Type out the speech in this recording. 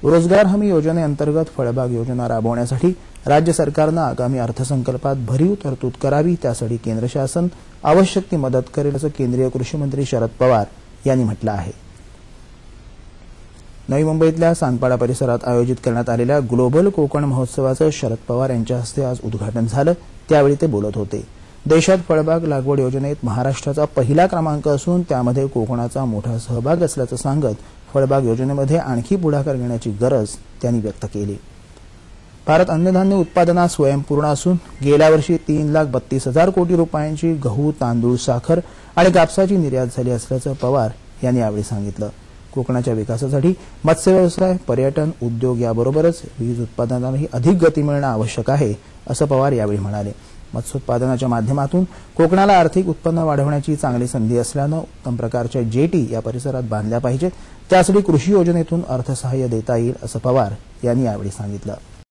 रोजगार हमी योजनेअंतर्गत फळबाग योजना राबवण्यासाठी राज्य सरकारनं आगामी अर्थसंकल्पात भरीव तरतूद करावी, त्यासाठी केंद्र शासन आवश्यक ती मदत करेल असं केंद्रीय कृषी मंत्री शरद पवार यांनी म्हटलं आहे। नवी मुंबईतल्या सानपाडा परिसरात आयोजित करण्यात आलेल्या ग्लोबल कोकण महोत्सवाचं शरद पवार यांच्या हस्ते आज उद्घाटन झालं, त्यावेळी ते बोलत होते। देशात फळबाग लागवड योजनेत महाराष्ट्राचा पहिला क्रमांक असून त्यामध्ये कोकणाचा मोठा सहभाग असल्याचं सांगत फळबाग योजनेमध्ये आणखी पुढाकार घेण्याची गरज त्यांनी व्यक्त केली। भारत अन्नधान्य उत्पादनात स्वयंपूर्ण असून गेल्या वर्षी 3,32,000 कोटी रुपयांची गहू, तांदूळ, साखर आणि कापसाची निर्यात झाली असल्याचं पवार यांनी यावेळी सांगितलं। कोकणाच्या विकासासाठी मत्स्य व्यवसाय, पर्यटन, उद्योग याबरोबरच वीज उत्पादनालाही अधिक गती मिळणं आवश्यक आहे, असं पवार यावेळी म्हणाले। मत्स्योत्पादनाच्या माध्यमातून कोकणाला आर्थिक उत्पन्न वाढवण्याची चांगली संधी असल्यानं उत्तम प्रकारच्या जेटी या परिसरात बांधल्या पाहिजेत, त्यासाठी कृषी योजनेतून अर्थसहाय्य देता येईल, असं पवार यांनी यावेळी सांगितलं।